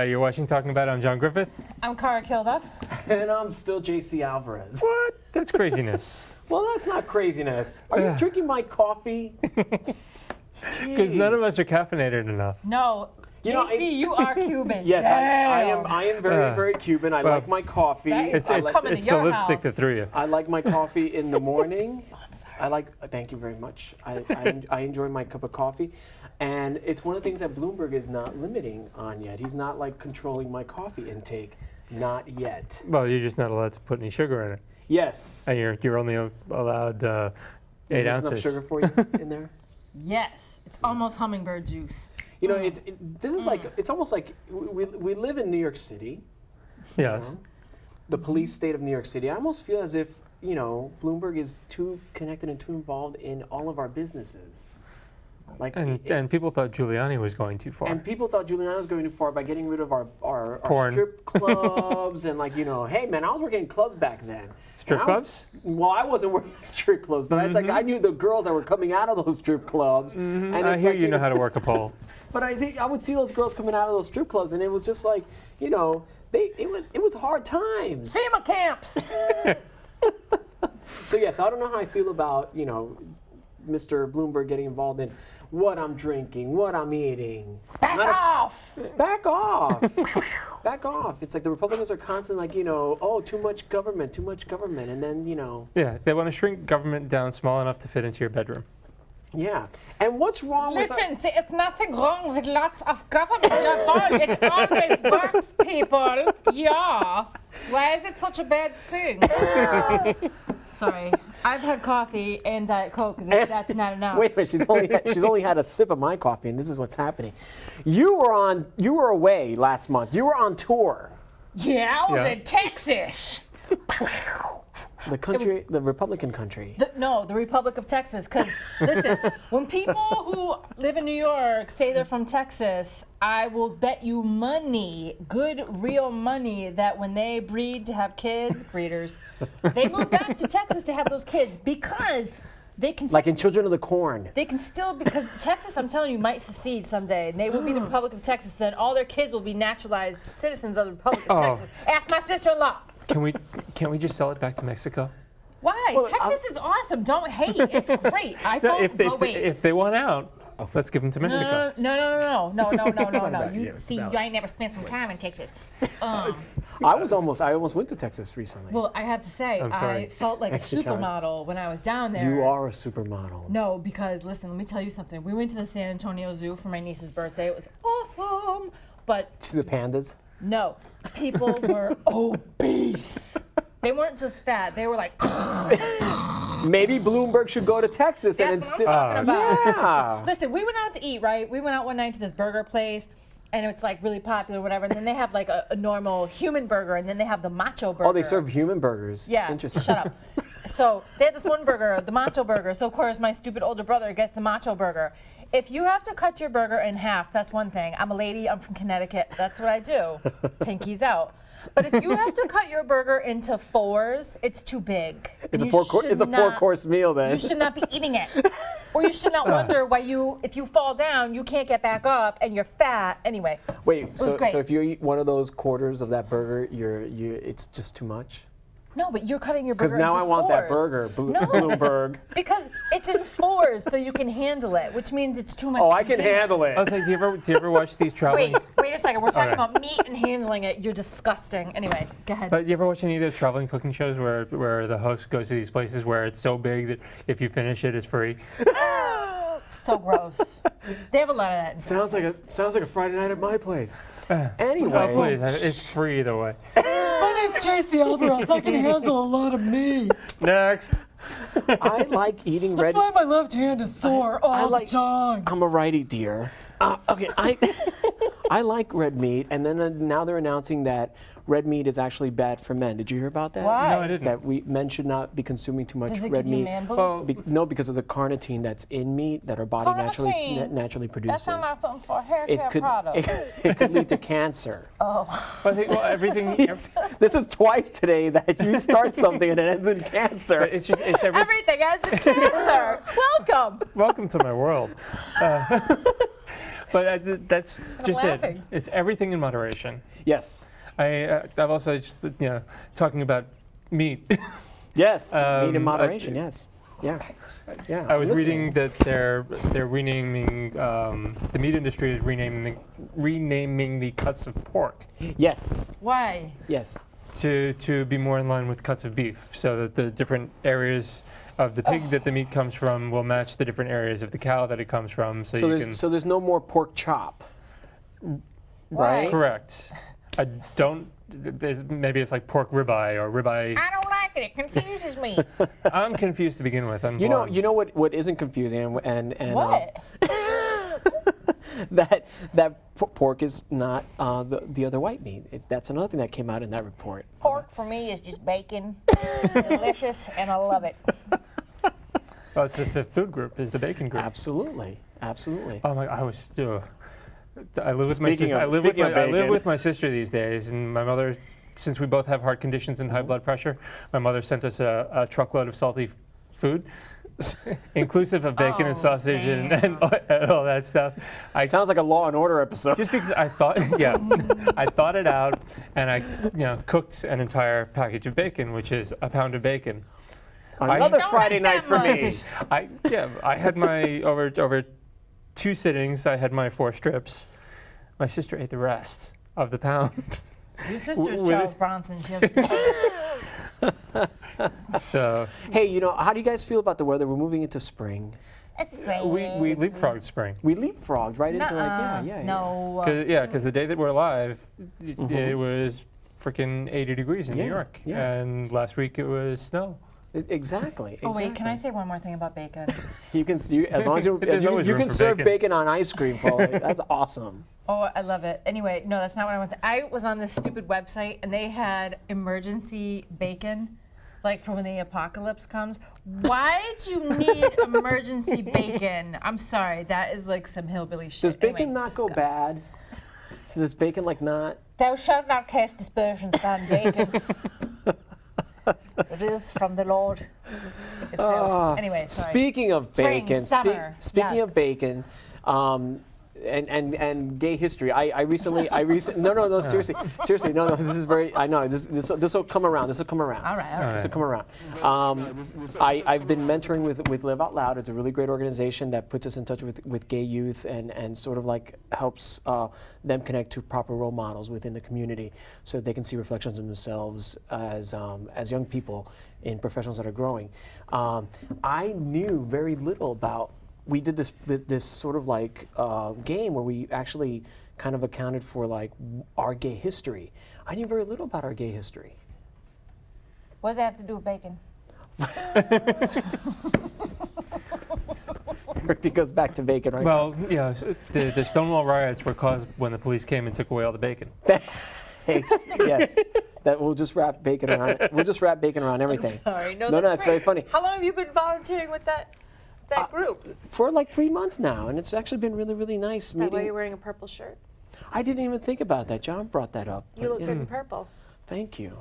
You're watching Talking About It. I'm John Griffith. I'm Cara Kilduff. And I'm still JC Alvarez. What? That's craziness. Well, that's not craziness. Are you drinking my coffee? Because none of us are caffeinated enough. No, JC, you are Cuban. Yes, Damn. I am very, very Cuban. I like my coffee. It's the lipstick that threw you. I like my coffee in the morning. Oh, I'm sorry. Thank you very much. I enjoy my cup of coffee. And it's one of the things that Bloomberg is not limiting on yet. He's not like controlling my coffee intake. Not yet. Well, you're just not allowed to put any sugar in it. Yes. And you're only allowed 8 ounces. Is there enough sugar for you in there? Yes, it's almost hummingbird juice. You know, it's almost like we live in New York City. Yes. You know, the police state of New York City. I almost feel as if, you know, Bloomberg is too connected and too involved in all of our businesses. Like, and people thought Giuliani was going too far. And people thought Giuliani was going too far by getting rid of our strip clubs and, like, you know, hey man, I was working in clubs back then. Strip clubs? Well, I wasn't working in strip clubs, but it's like I knew the girls that were coming out of those strip clubs. And I hear you know how to work a pole. But I would see those girls coming out of those strip clubs, and it was just like, you know, it was hard times. FEMA camps. So yes, I don't know how I feel about, you know, Mr. Bloomberg getting involved in what I'm drinking, what I'm eating. Back off! Back off! Back off! It's like the Republicans are constantly like, you know, oh, too much government, and then, you know. Yeah, they want to shrink government down small enough to fit into your bedroom. Yeah. And what's wrong with... Listen, there's nothing wrong with lots of government at all. It always works, people. Yeah. Why is it such a bad thing? Sorry, I've had coffee and Diet Coke because that's not enough. Wait a minute, she's only had a sip of my coffee, and this is what's happening. You were away last month. You were on tour. Yeah, I was in Texas. The country, the Republican country. No, the Republic of Texas. Because listen, when people who live in New York say they're from Texas, I will bet you money, good real money, that when they breed to have kids, breeders, they move back to Texas to have those kids because they can. Like in Children of the Corn. They can still, because Texas, I'm telling you, might secede someday, and they will be the Republic of Texas. Then all their kids will be naturalized citizens of the Republic of Texas. Ask my sister-in-law. Can't we just sell it back to Mexico? Why? Well, Texas is awesome. Don't hate. It's great. If they want out, let's give them to Mexico. No. You ain't never spent some time in Texas. I almost went to Texas recently. Well, I have to say, I felt like a supermodel when I was down there. You are a supermodel. No, because listen, let me tell you something. We went to the San Antonio Zoo for my niece's birthday. It was awesome. But see the pandas? No, people were obese. They weren't just fat. They were like. Maybe Bloomberg should go to Texas and instead. That's what I'm talking about. Yeah. Listen, we went out to eat, right? We went out one night to this burger place, and it's like really popular, whatever. And then they have like a normal human burger, and then they have the macho burger. Oh, they serve human burgers. Yeah. Interesting. Shut up. So they had this one burger, the macho burger. So of course my stupid older brother gets the macho burger. If you have to cut your burger in half, that's one thing. I'm a lady. I'm from Connecticut. That's what I do. Pinkies out. But if you have to cut your burger into fours, it's too big. It's a four-course meal then. You should not be eating it. Or you should not wonder why if you fall down, you can't get back up and you're fat. Anyway. Wait, so if you eat one of those quarters of that burger, it's just too much? No, but you're cutting your burger into Because now I want fours. that burger, Bloomberg. Because it's in fours, so you can handle it, which means it's too much. Oh, I can handle it. I was like, do you ever watch these traveling? Wait a second. We're talking about meat and handling it. You're disgusting. Anyway, go ahead. But do you ever watch any of those traveling cooking shows where the host goes to these places where it's so big that if you finish it, it's free? So gross. They have a lot of that. Sounds like a Friday night at my place. Anyway. Oh, please, it's free either way. My name's JC Alvarez. I can handle a lot of meat. Next. I like eating red. That's why my left hand is sore all the time. I'm a righty, dear. Okay, I like red meat, and then now they're announcing that red meat is actually bad for men. Did you hear about that? Why? No, I didn't. That men should not be consuming too much Does it red give you meat. man boobs? No, because of the carnitine that's in meat that our body naturally produces. That sounds like something for a hair care product. It could lead to cancer. Oh. Everything. This is twice today that you start something and it ends in cancer. Everything ends in cancer. Welcome. Welcome to my world. But that's just laughing. it. It's everything in moderation. Yes. I've also just talking about meat. Yes. Meat in Um, moderation. I- yes. Yeah. Yeah. I was Listen. reading that they're renaming the meat industry is renaming the cuts of pork Yes. Why? Yes. to be more in line with cuts of beef, so that the different areas of the pig that the meat comes from will match the different areas of the cow that it comes from. So, So you there's can so there's no more pork chop. Why? correct. I don't. Maybe it's like pork ribeye or ribeye. I don't like it. It confuses me. I'm confused to begin with. I'm You know blind. what isn't confusing and What? that pork is not the other white meat. That's another thing that came out in that report. Pork for me is just bacon. Delicious, and I love it. Well, it's the fifth food group. Is the bacon group. Absolutely. Absolutely. Oh my! I was. I live with Speaking my of- sister. speaking of I live bacon. with my sister these days, and my mother, since we both have heart conditions and high blood pressure, my mother sent us a truckload of salty food, inclusive of bacon and Oh, sausage and damn. all that stuff. I Sounds like a Law and Order episode. just because I thought, yeah, I thought it out, and I, cooked an entire package of bacon, which is a pound of bacon. Another Don't Friday eat night that for me. much. I had my over 2 sittings. I had my 4 strips. My sister ate the rest of the pound. Your sister's with Charles it- Bronson. She has a So Hey, how do you guys feel about the weather? We're moving into spring. It's great. we leapfrogged spring. We leapfrogged right into yeah. No. Because the day that we're live, it was freaking 80 degrees in New Yeah, York, yeah. and last week it was snow. Exactly. Oh wait, can I say one more thing about bacon? You can, as long as There's always you room can for serve bacon. bacon on ice cream, Foley. That's awesome. Oh, I love it. Anyway, no, that's not what I want to. I was on this stupid website and they had emergency bacon, like for when the apocalypse comes. Why do you need emergency bacon? I'm sorry, that is like some hillbilly shit. Does bacon Anyway, not go disgusting. bad? Does bacon not? Thou shalt not cast aspersions on bacon. It is from the Lord. Anyway, sorry. Speaking of Spring, bacon, summer, speaking yes. of bacon, and gay history. I recently no seriously no this is very I know this will come around. This will come around. All right. This will come around. I've been mentoring with Live Out Loud. It's a really great organization that puts us in touch with gay youth and sort of like helps them connect to proper role models within the community so that they can see reflections of themselves as young people in professions that are growing. I knew very little about. We did this sort of like game where we actually kind of accounted for like our gay history. I knew very little about our gay history. What does that have to do with bacon? It goes back to bacon, right? Well, yeah, the Stonewall riots were caused when the police came and took away all the bacon. Thanks. Yes. That we'll just wrap bacon around. We'll just wrap bacon around everything. Sorry. No, No, that's it's very great. funny. How long have you been volunteering with that group? For like 3 months now, and it's actually been really, really nice That way meeting. you're wearing a purple shirt. I didn't even think about that. John brought that up. You look but, good in purple. Thank you.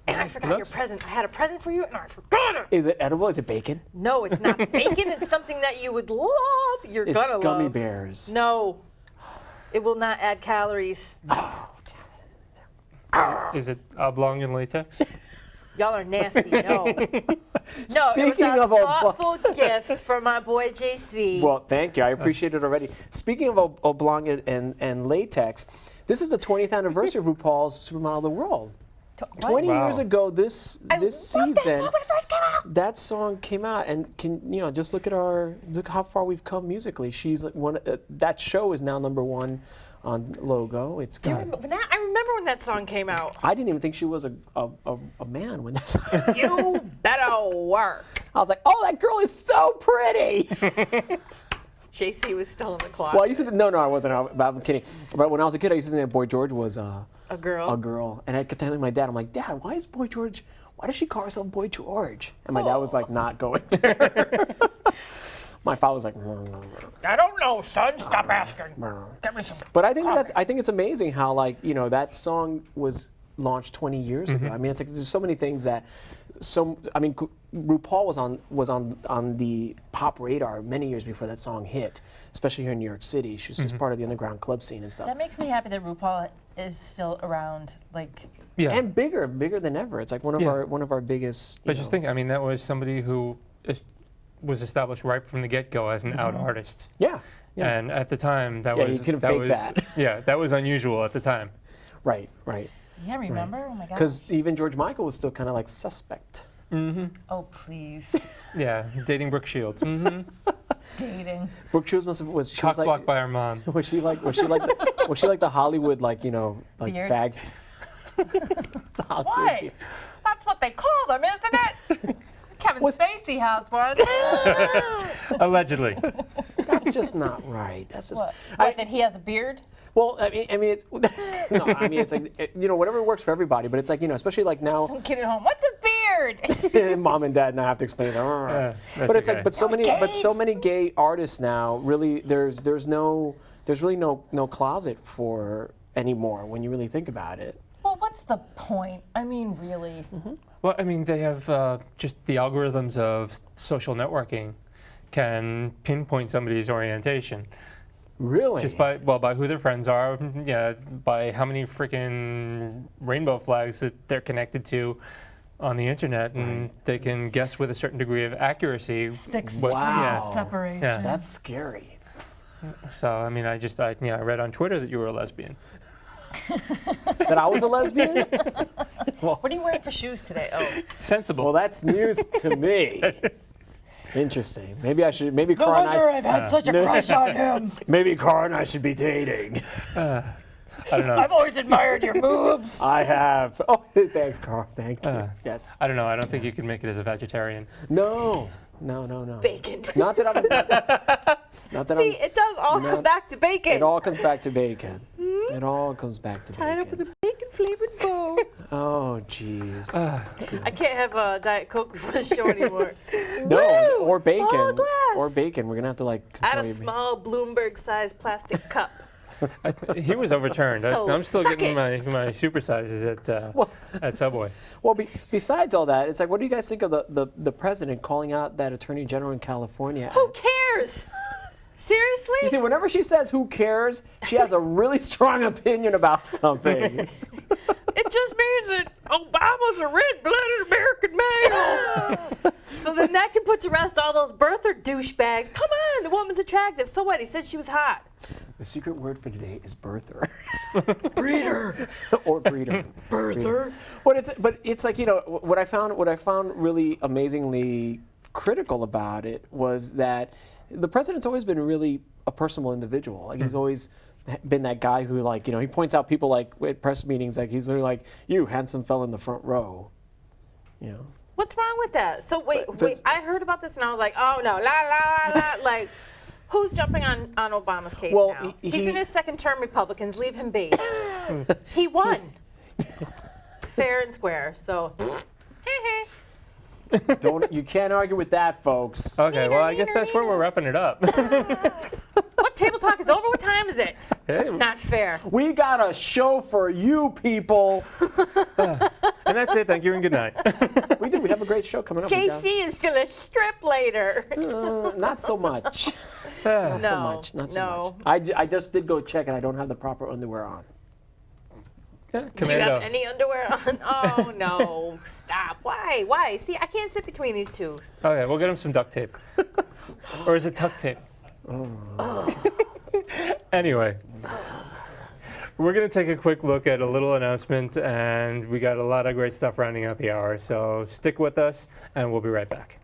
And I forgot your Nuts. present. I had a present for you, and I forgot it. Is it edible? Is it bacon? No, it's not bacon. It's something that you would love. You're It's gonna gummy love. bears. No, it will not add calories. Is it oblong in latex? Y'all are nasty. No, it was Speaking a of ob- thoughtful gift for my boy JC. Well, thank you. I appreciate it already. Speaking of oblong and latex, this is the 20th anniversary of RuPaul's Supermodel of the World. 20 Wow. years ago this I season, loved that song when it first came out. that song came out, and just look how far we've come musically. She's like one. That show is now #1 on Logo. It's Do you got. remember I remember when that song came out. I didn't even think she was a man when that song. You better work. I was like, oh, that girl is so pretty. JC was still in the closet. Well, I used to. No, I wasn't. I'm kidding. But when I was a kid, I used to think that Boy George was a girl. a girl. And I kept telling my dad, I'm like, Dad, why does she call herself Boy George? And my dad was like, not going there. My father was like, I don't know, son. Stop asking. Get me some. but I think I think it's amazing how like, that song was launched 20 years ago. I mean, it's like there's so many things that, RuPaul was on the pop radar many years before that song hit, especially here in New York City. She was just part of the underground club scene and stuff. That makes me happy that RuPaul is still around. Yeah. And bigger than ever. It's like one of our biggest. But just think, I mean, that was somebody who was established right from the get-go as an out artist. Yeah. Yeah. And at the time, that Yeah, was you couldn't that fake was, that. Yeah, that was unusual at the time. Right. Yeah, remember? Oh my God. Because even George Michael was still kind of like suspect. Oh, please. Yeah, dating Brooke Shields. Dating. Brooke Shields was she Cock was like blocked by her mom. was she like the Hollywood Beard? fag? The Hollywood What? beard. That's what they call them, isn't it? Kevin Spacey has one. Allegedly. That's just not right. That's just. What, that he has a beard? Well, I mean, it's no. I mean, it's like whatever works for everybody. But it's like especially like now, Some kid at home. What's a beard? mom and dad now have to explain. That's But it's okay. like, but so many gay artists now. Really, there's really no closet for anymore when you really think about it. Well, what's the point? I mean, really. Well, I mean, they have just the algorithms of social networking can pinpoint somebody's orientation. Really? Just by who their friends are, yeah, by how many freaking rainbow flags that they're connected to on the internet, and they can guess with a certain degree of accuracy. Wow. Separation. Yeah. That's scary. So I mean, I read on Twitter that you were a lesbian. That I was a lesbian? What are you wearing for shoes today? Oh. Sensible. Well, that's news to me. Interesting. Maybe No Carl and wonder I've had such a crush on him. maybe Carl and I should be dating. I don't know. I've always admired your moves. I have. Oh, thanks, Carl. Thank you. Yes. I don't know. I don't think you can make it as a vegetarian. No. Bacon. Not that I'm. Not that See, it does all come back to bacon. It all comes back to bacon. It all comes back to Tied up with bacon. a bacon-flavored bow. Oh, jeez. I can't have a Diet Coke before the show anymore. No, or small bacon. glass. Or bacon. We're gonna have to like. I had control a your small Bloomberg-sized plastic cup. He was overturned. So I'm still suck getting my supersizes at Subway. Well, besides all that, it's like, what do you guys think of the president calling out that attorney general in California? Who cares? Seriously? You see, whenever she says "who cares," she has a really strong opinion about something. It just means that Obama's a red-blooded American male. So then that can put to rest all those birther douchebags. Come on, the woman's attractive. So what? He said she was hot. The secret word for today is birther. Breeder. Or breeder. Birther. But it's like, what I found really amazingly critical about it was that the president's always been really a personal individual. Like he's always been that guy who, like, he points out people like at press meetings, like he's literally like, "You handsome fella in the front row." What's wrong with that? So wait, I heard about this and I was like, oh no, la la la la. Like, who's jumping on Obama's case now? He's in his second term. Republicans, leave him be. He won. Fair and square. So. You can't argue with that, folks. Okay, well, I guess that's where we're wrapping it up. What, table talk is over? What time is it? Hey. It's not fair. We got a show for you people. And that's it. Thank you and good night. We do. We have a great show coming up. JC is gonna strip later. Not so much. Ah. Not so much. Not so much. I just did go check and I don't have the proper underwear on. Yeah, Do you Commando. have any underwear on? Oh no! Stop. Why? Why? See, I can't sit between these two. Okay, we'll get him some duct tape. Or is it tuck tape? Anyway, we're going to take a quick look at a little announcement, and we got a lot of great stuff rounding out the hour. So stick with us, and we'll be right back.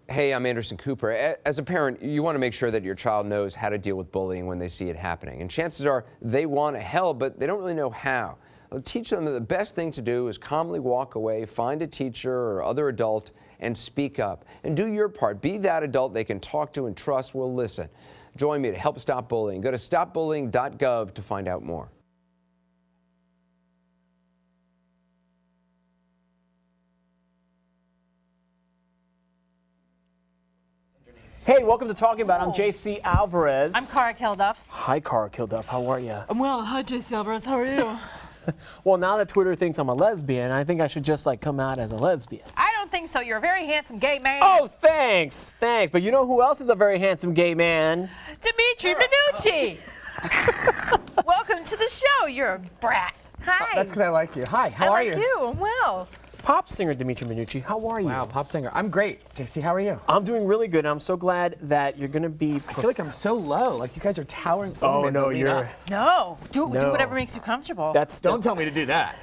Hey, I'm Anderson Cooper. As a parent, you want to make sure that your child knows how to deal with bullying when they see it happening. And chances are they want to help, but they don't really know how. Well, teach them that the best thing to do is calmly walk away, find a teacher or other adult, and speak up. And do your part. Be that adult they can talk to and trust will listen. Join me to help stop bullying. Go to stopbullying.gov to find out more. Hey, welcome to Talking About. I'm JC Alvarez. I'm Cara Kilduff. Hi, Cara Kilduff. How are you? I'm well. Hi, JC Alvarez. How are you? Well, now that Twitter thinks I'm a lesbian, I think I should just like come out as a lesbian. I don't think so. You're a very handsome gay man. Oh, thanks. But you know who else is a very handsome gay man? Dimitri Minucci. Welcome to the show. You're a brat. Hi. That's because I like you. Hi, how are you? I like you. I'm well. Pop singer Dimitri Minucci, how are you? Wow, pop singer. I'm great. JC, how are you? I'm doing really good. I'm so glad that you're going to be... I feel like I'm so low. Like you guys are towering over Oh, me. no, you're... No. Do No. whatever makes you comfortable. Don't tell me to do that.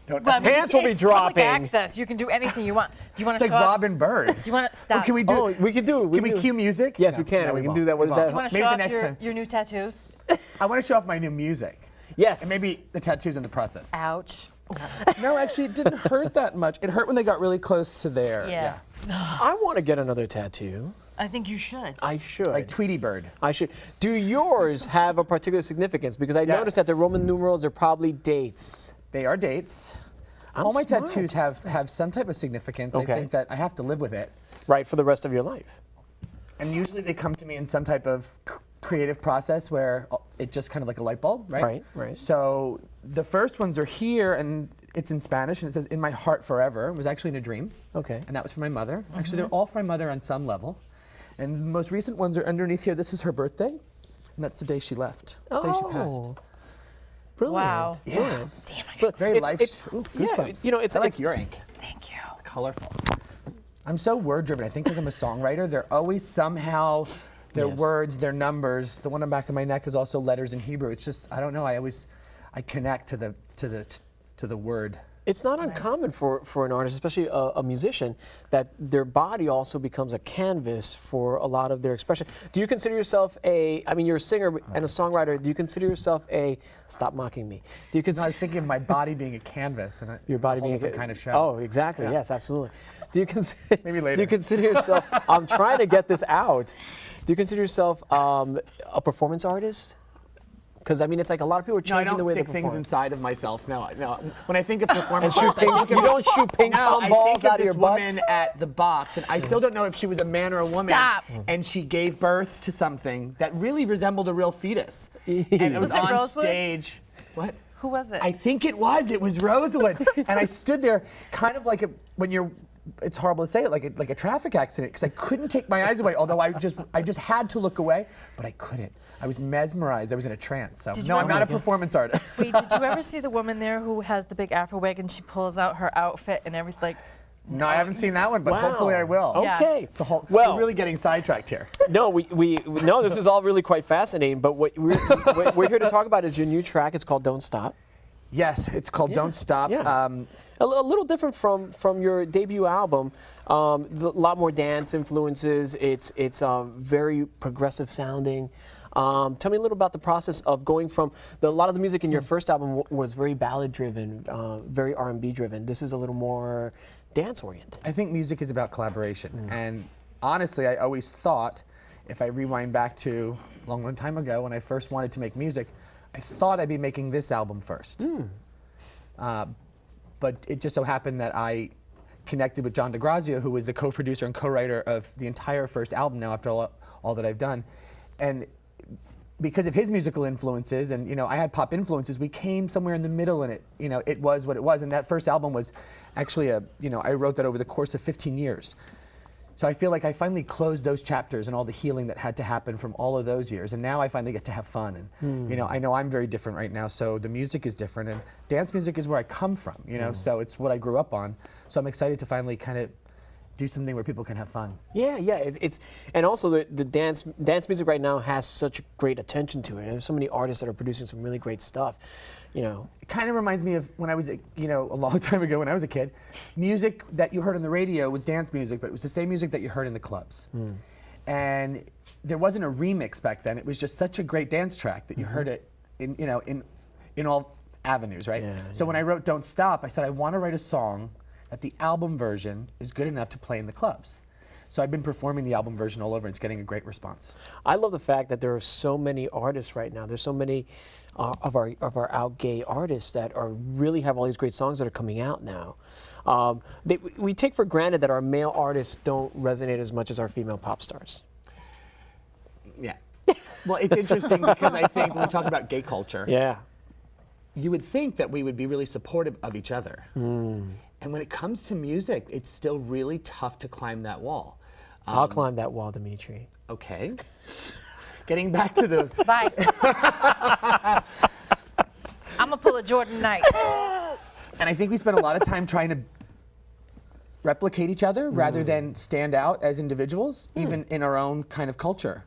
Well, I mean, Pants will be it's dropping. Public access. You can do anything you want. Do you want It's to like show off? Robin Bird. Do you want to stop? Oh, can we do? Oh, we can do... Can we cue music? Yes, No, we can. no, We can won't. do that. What We is won't. that? Do you want to Maybe show the off next your, time. your new tattoos? I want to show off my new music. Yes. And maybe the tattoos in the process. Ouch. No, actually, it didn't hurt that much. It hurt when they got really close to there. Yeah. I want to get another tattoo. I think you should. I should. Like Tweety Bird. I should. Do yours have a particular significance? Because I noticed that the Roman numerals are probably dates. They are dates. I'm All my smart. tattoos have some type of significance. Okay. I think that I have to live with it. Right, for the rest of your life. And usually they come to me in some type of creative process where it just kind of like a light bulb, right? Right, right. So the first ones are here, and it's in Spanish, and it says "In my heart forever." It was actually in a dream. Okay. And that was for my mother. Actually, they're all for my mother on some level. And the most recent ones are underneath here. This is her birthday, and that's the day she left. It's the day she passed. Brilliant. Wow. Yeah. Damn it. But Very it's, life. it's, goosebumps. yeah, you know, it's I like it's, your ink. Thank you. It's colorful. I'm so word driven. I think because I'm a songwriter, they're always somehow their Yes. words, their numbers. The one on the back of my neck is also letters in Hebrew. It's just I don't know. I connect to the word. It's not uncommon for an artist, especially a musician, that their body also becomes a canvas for a lot of their expression. Do you consider yourself you're a singer and a songwriter, do you consider yourself stop mocking me. Do you No, I consider was thinking of my body being a canvas and your body a whole being different kind of show. Oh, exactly. Yeah. Yes, absolutely. Do you consider Maybe later. Do you consider yourself I'm trying to get this out. Do you consider yourself a performance artist? Because I mean, it's like a lot of people are No, I changing the don't way they stick perform. things inside of myself. No. When I think of performance, And shoot arts, I ping- think of, you don't shoot ping no, pong I balls think out of of your this butt? woman at the box, and I still don't know if she was a man or a woman. Stop. And she gave birth to something that really resembled a real fetus, and it was Was it on Rosewood? stage. What? Who was it? I think it was. It was Rosewood, and I stood there, kind of like when you're. It's horrible to say it, like a traffic accident, because I couldn't take my eyes away. Although I just had to look away, but I couldn't. I was mesmerized. I was in a trance. So Did you no, I'm ever not a see- performance artist. Wait, did you ever see the woman there who has the big afro wig and she pulls out her outfit and everything? Like, No, I haven't seen that one, but Wow. hopefully I will. Yeah. Okay. It's a whole, Well- we're really getting sidetracked here. No, no, this is all really quite fascinating. But what we're here to talk about is your new track. It's called "Don't Stop." Yes, it's called Don't Stop. Yeah. A little different from your debut album. There's a lot more dance influences. It's very progressive sounding. Tell me a little about the process of going from a lot of the music in your first album was very ballad driven, very R&B driven. This is a little more dance oriented. I think music is about collaboration. And honestly, I always thought, if I rewind back to a long, long time ago when I first wanted to make music, I thought I'd be making this album first. But it just so happened that I connected with John DeGrazia, who was the co-producer and co-writer of the entire first album now after all that I've done. And because of his musical influences, and I had pop influences, we came somewhere in the middle, and it was what it was. And that first album was actually I wrote that over the course of 15 years. So I feel like I finally closed those chapters and all the healing that had to happen from all of those years, and now I finally get to have fun. And I know I'm very different right now, so the music is different, and dance music is where I come from. So it's what I grew up on. So I'm excited to finally kind of do something where people can have fun. Yeah. It's and also the dance music right now has such great attention to it. There's so many artists that are producing some really great stuff. It kind of reminds me of when I was, a long time ago when I was a kid. Music that you heard on the radio was dance music, but it was the same music that you heard in the clubs. And there wasn't a remix back then. It was just such a great dance track that you heard it in all avenues, right? So when I wrote Don't Stop, I said I want to write a song that the album version is good enough to play in the clubs. So I've been performing the album version all over, and it's getting a great response. I love the fact that there are so many artists right now. There's so many of our out gay artists that really have all these great songs that are coming out now. We take for granted that our male artists don't resonate as much as our female pop stars. Yeah. Well, it's interesting because I think when we talk about gay culture, Yeah. you would think that we would be really supportive of each other. And when it comes to music, it's still really tough to climb that wall. I'll climb that wall, Dimitri. Okay. Getting back to the... Bye. I'm gonna pull a Jordan Knight. And I think we spend a lot of time trying to replicate each other rather than stand out as individuals, even in our own kind of culture.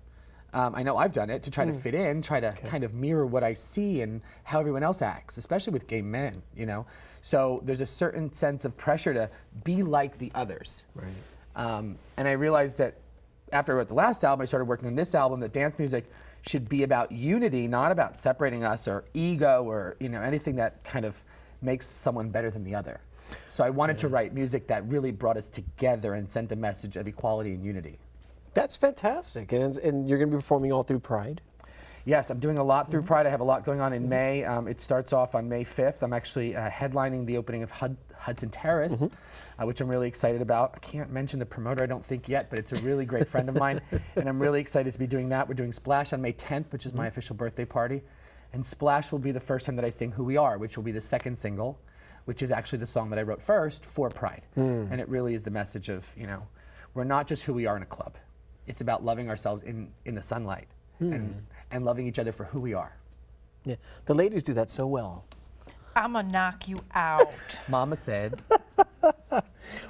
I know I've done it to try to fit in, try to kind of mirror what I see and how everyone else acts, especially with gay men, you know? So there's a certain sense of pressure to be like the others. Right. And I realized that after I wrote the last album, I started working on this album, that dance music should be about unity, not about separating us or ego or, you know, anything that kind of makes someone better than the other. So I wanted to write music that really brought us together and sent a message of equality and unity. That's fantastic. And you're going to be performing all through Pride? Yes, I'm doing a lot through Pride. I have a lot going on in May. It starts off on May 5th. I'm actually headlining the opening of Hudson Terrace, which I'm really excited about. I can't mention the promoter, I don't think yet, but it's a really great friend of mine, and I'm really excited to be doing that. We're doing Splash on May 10th, which is my official birthday party, and Splash will be the first time that I sing Who We Are, which will be the second single, which is actually the song that I wrote first for Pride. And it really is the message of, you know, we're not just who we are in a club. It's about loving ourselves in the sunlight and loving each other for who we are. Yeah. The ladies do that so well. I'm gonna knock you out. Mama said.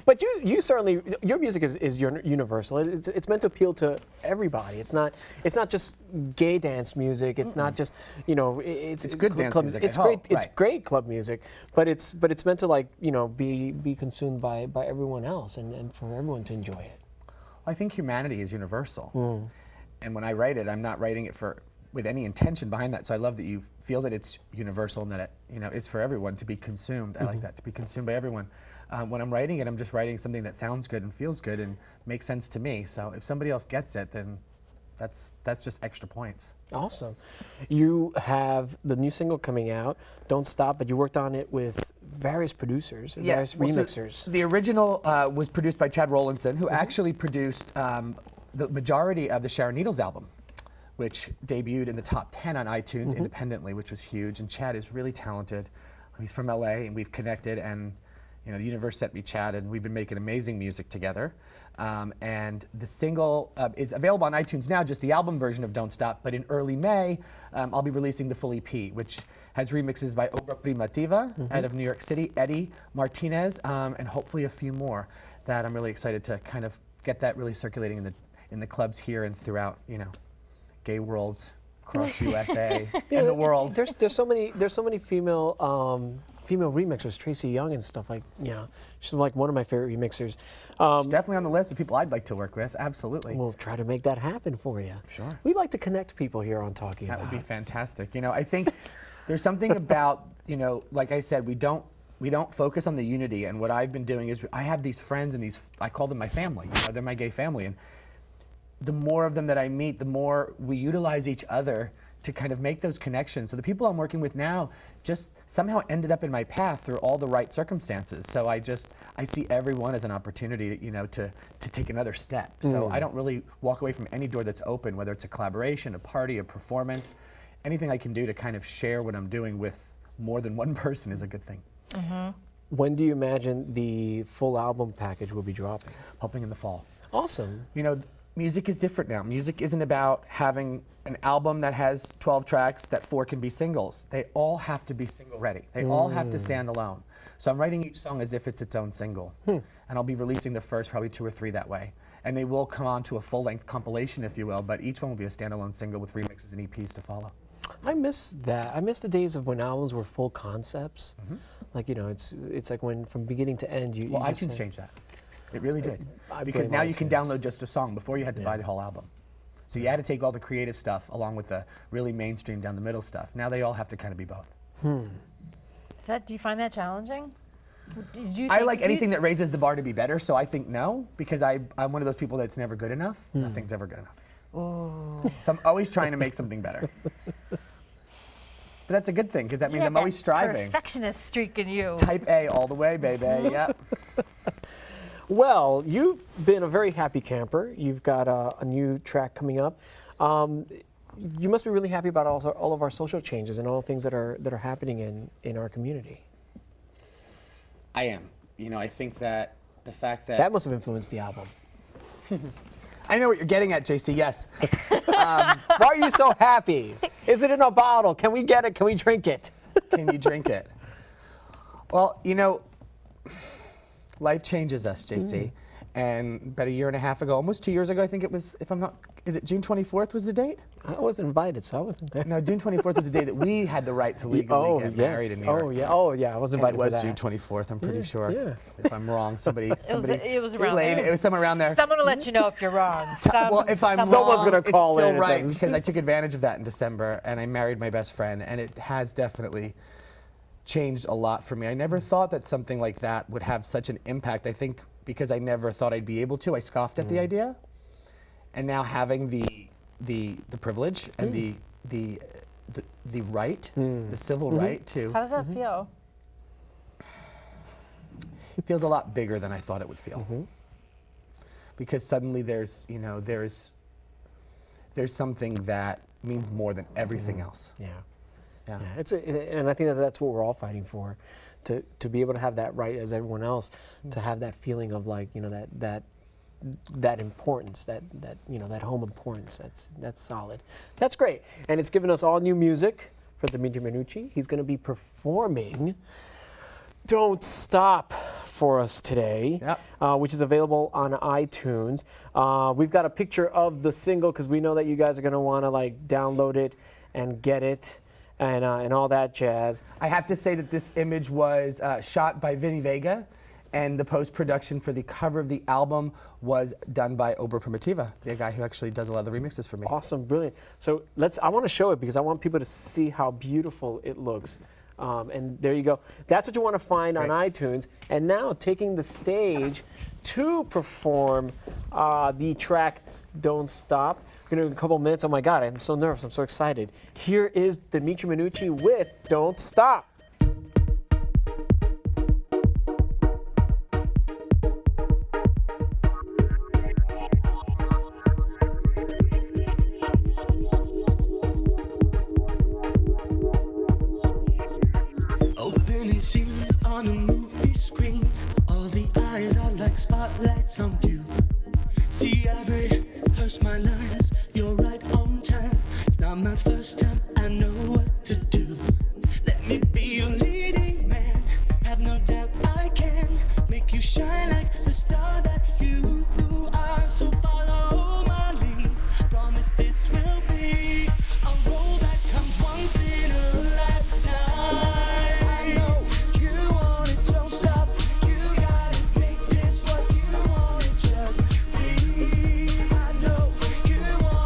But you certainly, your music is universal. It's meant to appeal to everybody. It's not just gay dance music. It's not just, you know, it's good dance club, music, It's I great. hope. It's Right. great club music, but it's meant to, like, you know, be consumed by everyone else and for everyone to enjoy it. I think humanity is universal. And when I write it, I'm not writing it with any intention behind that. So I love that you feel that it's universal and that it, you know, it's for everyone to be consumed. I like that, to be consumed by everyone. When I'm writing it, I'm just writing something that sounds good and feels good and makes sense to me. So if somebody else gets it, then that's just extra points. Awesome. You have the new single coming out, Don't Stop, but you worked on it with various producers, various remixers. So the original was produced by Chad Rowlandson, who actually produced the majority of the Sharon Needles album, which debuted in the top 10 on iTunes independently, which was huge. And Chad is really talented. He's from LA, and we've connected, and you know, the universe sent me Chad, and we've been making amazing music together. And the single is available on iTunes now, just the album version of Don't Stop, but in early May, I'll be releasing the full EP, which has remixes by Obra Primativa out of New York City, Eddie Martinez, and hopefully a few more that I'm really excited to kind of get that really circulating in the clubs here and throughout, you know, gay worlds across USA and the world. There's so many female remixers, Tracy Young and stuff, like, you know, she's like one of my favorite remixers. It's definitely on the list of people I'd like to work with, absolutely. We'll try to make that happen for you. Sure. We like to connect people here on Talking That About. would be fantastic. You know, I think there's something about, you know, like I said, we don't focus on the unity, and what I've been doing is I have these friends and I call them my family, you know, they're my gay family, and the more of them that I meet, the more we utilize each other to kind of make those connections. So the people I'm working with now just somehow ended up in my path through all the right circumstances. So I see everyone as an opportunity, you know, to take another step. So I don't really walk away from any door that's open, whether it's a collaboration, a party, a performance. Anything I can do to kind of share what I'm doing with more than one person is a good thing. When do you imagine the full album package will be dropping? Hoping in the fall. Awesome. You know, music is different now. Music isn't about having an album that has 12 tracks that 4 can be singles. They all have to be single ready. They all have to stand alone. So I'm writing each song as if it's its own single. And I'll be releasing the first probably 2 or 3 that way. And they will come on to a full-length compilation, if you will, but each one will be a standalone single with remixes and EPs to follow. I miss that. I miss the days of when albums were full concepts. Like, you know, it's like when from beginning to end you. Well, you just iTunes say, changed that. It really did. I Because blame now you can iTunes. download just a song. Before you had to buy the whole album. So you had to take all the creative stuff along with the really mainstream down the middle stuff. Now they all have to kind of be both. Do you find that challenging? I like anything that raises the bar to be better, so I think no, because I'm one of those people that's never good enough. Nothing's ever good enough. So I'm always trying to make something better. But that's a good thing, because that means I'm always striving. Perfectionist streak in you. Type A all the way, baby. Yep. Well, you've been a very happy camper. You've got a new track coming up. You must be really happy about all of our social changes and all the things that are happening in our community. I am. You know, I think that the fact that... That must have influenced the album. I know what you're getting at, JC, yes. Why are you so happy? Is it in a bottle? Can we get it? Can we drink it? Can you drink it? Well, you know, life changes us, JC. And about a year and a half ago, almost 2 years ago, I think it was, if I'm not, is it June 24th was the date? I wasn't invited, so I wasn't there. No, June 24th was the day that we had the right to legally get married in New York. Oh yeah, I was invited And it was for that. June 24th, I'm pretty sure. Yeah. If I'm wrong, somebody It was around relayed there. it. It was somewhere around there. Someone will let you know if you're wrong. Well, if I'm Someone's wrong, gonna call it's still in and right says- because I took advantage of that in December and I married my best friend, and it has definitely changed a lot for me. I never thought that something like that would have such an impact. I think because I never thought I'd be able to, I scoffed at the idea, and now having the privilege and the right, the civil right to. How does that feel? It feels a lot bigger than I thought it would feel. Because suddenly there's something that means more than everything else. Yeah. Yeah. Yeah, and I think that's what we're all fighting for, to be able to have that right as everyone else, to have that feeling of like, you know, that importance, that you know, that home importance. That's solid. That's great, and it's given us all new music for Dimitri Minucci. He's going to be performing "Don't Stop" for us today, which is available on iTunes. We've got a picture of the single because we know that you guys are going to want to like download it and get it. And all that jazz. I have to say that this image was shot by Vinny Vega, and the post-production for the cover of the album was done by Ober Primitiva, the guy who actually does a lot of the remixes for me. Awesome, brilliant. So I want to show it because I want people to see how beautiful it looks. And there you go. That's what you want to find on iTunes. And now taking the stage to perform the track "Don't Stop." We're going to do a couple minutes. Oh my God, I'm so nervous. I'm so excited. Here is Dimitri Minucci with "Don't Stop." Opening scene on a movie screen. All the eyes are like spotlights on you. See, I've rehearsed my lines. You're right on time. It's not my first time. I know what to do. Let me be your leading man. Have no doubt I can make you shine like the star that you are. So follow my lead. Promise this will be a role that comes once in a lifetime. I know you want it, don't stop. You gotta make this what you want it just be. I know you want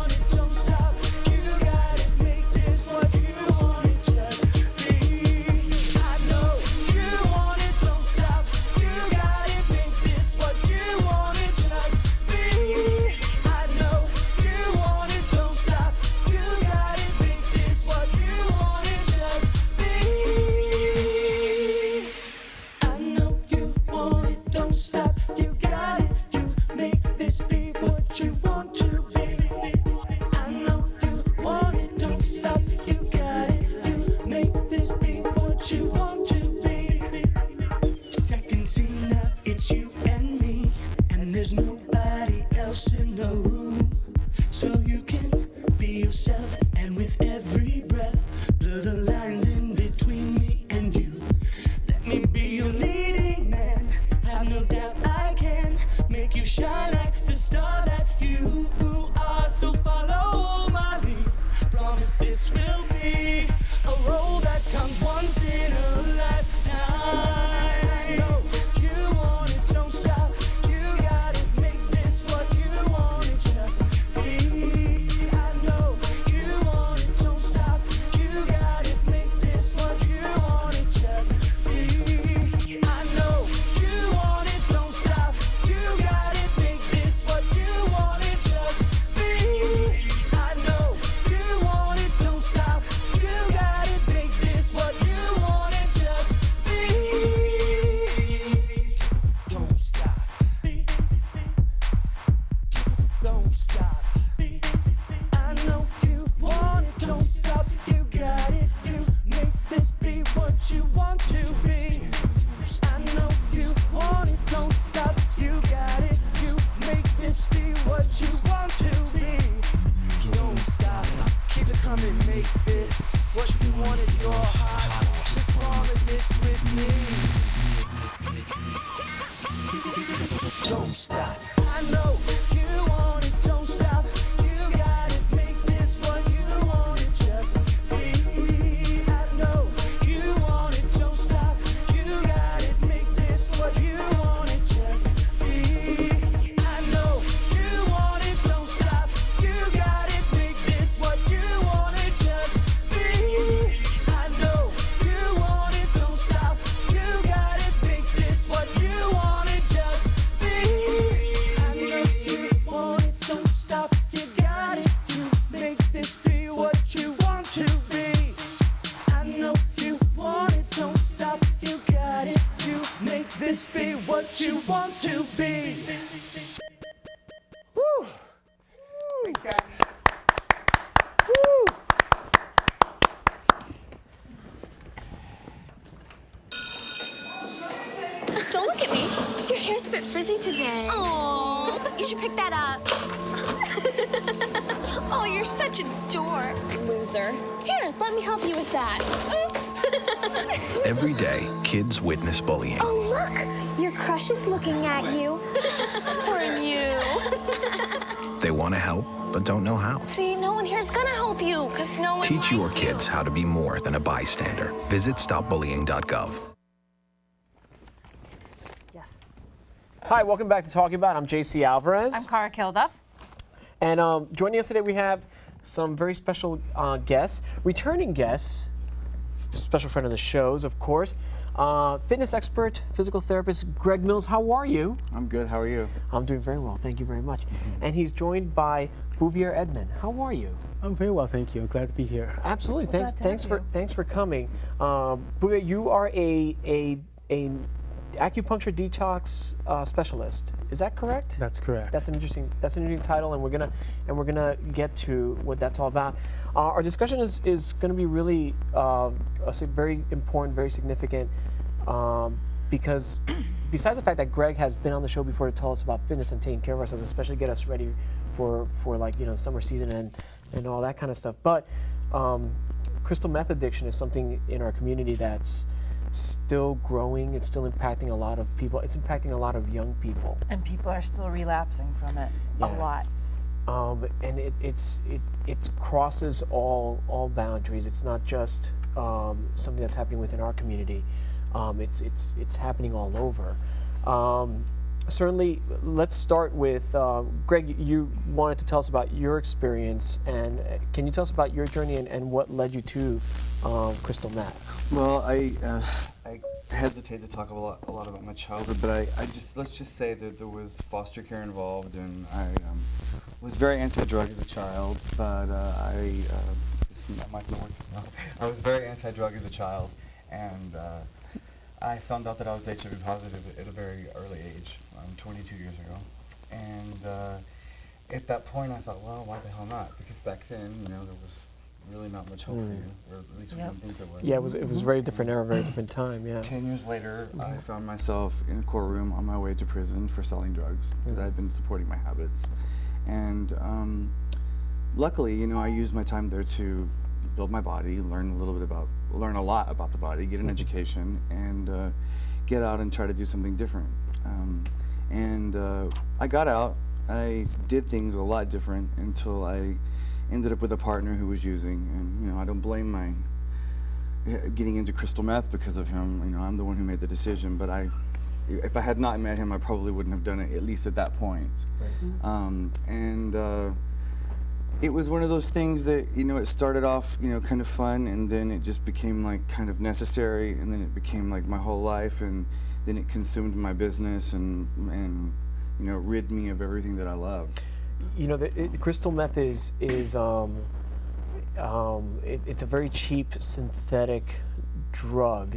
always be what you want to be. Woo! Thanks, guys. Woo! Don't look at me. Your hair's a bit frizzy today. Oh, you should pick that up. Oh, you're such a dork. Loser. Here, let me help you with that. Oops. Every day, kids witness bullying. Oh, look. Your crush is looking at you. Poor you. They want to help, but don't know how. See, no one here's gonna help you, because no one Teach your likes kids you. how to be more than a bystander. Visit stopbullying.gov. Yes. Hi, welcome back to Talking About. I'm JC Alvarez. I'm Cara Kilduff. And joining us today, we have some very special guests, returning guests, special friend of the shows, of course, fitness expert, physical therapist, Greg Mills. How are you? I'm good. How are you? I'm doing very well. Thank you very much. And he's joined by Bouvier Edmond. How are you? I'm very well, thank you. Glad to be here. Absolutely. Thanks for coming. Bouvier, you are a acupuncture detox specialist. Is that correct? That's correct. That's an interesting title, and we're gonna get to what that's all about. Our discussion is going to be really very important, very significant, because besides the fact that Greg has been on the show before to tell us about fitness and taking care of ourselves, especially get us ready for like summer season and all that kind of stuff. But crystal meth addiction is something in our community that's still growing. It's still impacting a lot of people. It's impacting a lot of young people. And people are still relapsing from it a lot. And it crosses all boundaries. It's not just something that's happening within our community. It's happening all over. Certainly, let's start with Greg. You wanted to tell us about your experience, and can you tell us about your journey and what led you to crystal meth? Well, I hesitate to talk a lot about my childhood, but let's just say that there was foster care involved, and I was very anti-drug as a child. But I was very anti-drug as a child, and I found out that I was HIV positive at a very early age, 22 years ago. And at that point, I thought, well, why the hell not? Because back then, there was really not much hope for you, or at least we didn't think there was. Yeah, it was a very different era, very different time. Yeah. 10 years later, I found myself in a courtroom on my way to prison for selling drugs because I had been supporting my habits, and luckily, I used my time there to build my body, learn a lot about the body, get an education, and get out and try to do something different. I got out. I did things a lot different until I ended up with a partner who was using, and I don't blame my getting into crystal meth because of him. I'm the one who made the decision, but if I had not met him, I probably wouldn't have done it, at least at that point. Right. It was one of those things that, it started off, kind of fun, and then it just became like kind of necessary, and then it became like my whole life, and then it consumed my business and rid me of everything that I loved. The crystal meth is it's a very cheap synthetic drug.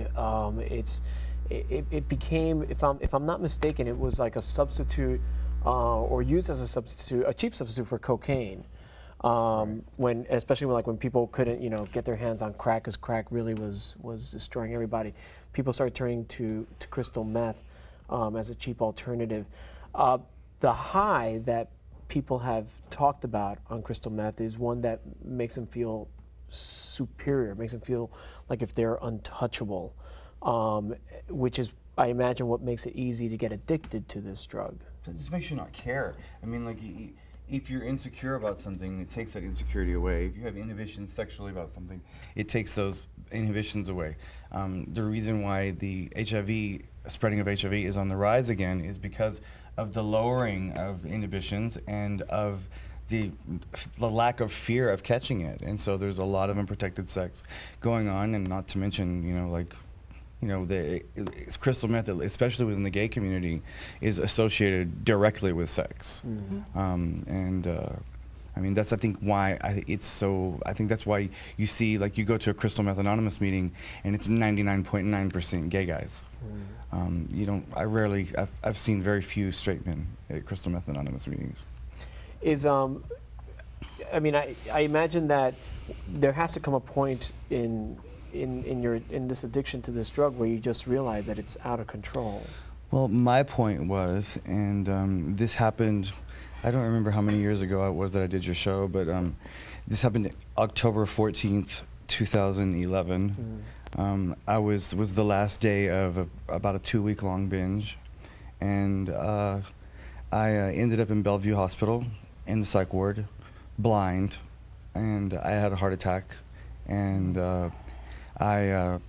It became, if I'm not mistaken, it was like a substitute or used as a cheap substitute for cocaine. Especially when people couldn't get their hands on crack, because crack really was destroying everybody, people started turning to crystal meth as a cheap alternative. The high that people have talked about on crystal meth is one that makes them feel superior, makes them feel like if they're untouchable, which is, I imagine, what makes it easy to get addicted to this drug. It just makes you not care. I mean, if you're insecure about something, it takes that insecurity away. If you have inhibitions sexually about something, it takes those inhibitions away. The reason why the spreading of HIV is on the rise again is because of the lowering of inhibitions and of the lack of fear of catching it. And so there's a lot of unprotected sex going on, and not to mention, the crystal meth, especially within the gay community, is associated directly with sex. I mean, that's, I think, why it's so, I think that's why you see, like, you go to a Crystal Meth Anonymous meeting and it's 99.9% gay guys. You don't, I've seen very few straight men at Crystal Meth Anonymous meetings. I mean, I imagine that there has to come a point in this addiction to this drug where you just realize that it's out of control. Well, my point was, and this happened, I don't remember how many years ago it was that I did your show, but this happened October 14th, 2011. I was the last day of about a 2-week-long binge, and I ended up in Bellevue Hospital in the psych ward, blind, and I had a heart attack, and I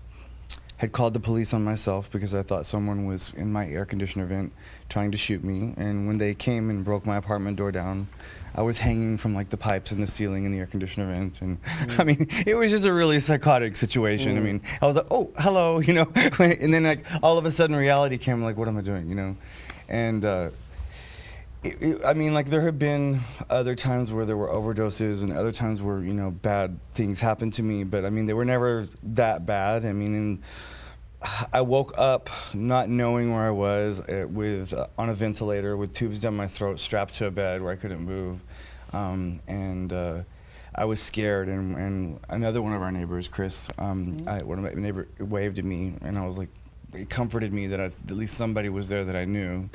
had called the police on myself because I thought someone was in my air conditioner vent trying to shoot me. And when they came and broke my apartment door down, I was hanging from like the pipes in the ceiling in the air conditioner vent. And I mean, it was just a really psychotic situation. I mean, I was like, oh, hello, you know. And then like all of a sudden reality came, like, what am I doing, you know? And I mean, like, there have been other times where there were overdoses and other times where, you know, bad things happened to me, but I mean, they were never that bad. I mean, I woke up not knowing where I was on a ventilator with tubes down my throat, strapped to a bed where I couldn't move. I was scared, and another one of our neighbors, Chris, one of my neighbors waved at me, and I was like, it comforted me that at least somebody was there that I knew.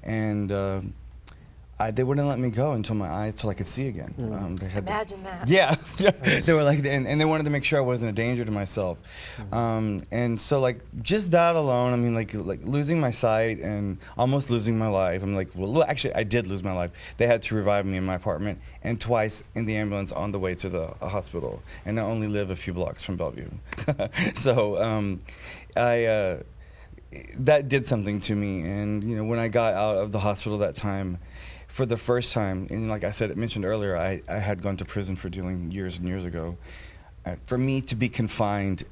And they wouldn't let me go until I could see again. They had Imagine that. Yeah, they were like, and they wanted to make sure I wasn't a danger to myself. And so, like, just that alone, I mean, like losing my sight and almost losing my life. I'm like, well, actually, I did lose my life. They had to revive me in my apartment and twice in the ambulance on the way to the hospital. And I only live a few blocks from Bellevue. So that did something to me. And, you know, when I got out of the hospital that time, for the first time, and like I mentioned earlier, I had gone to prison for dealing years and years ago. For me to be confined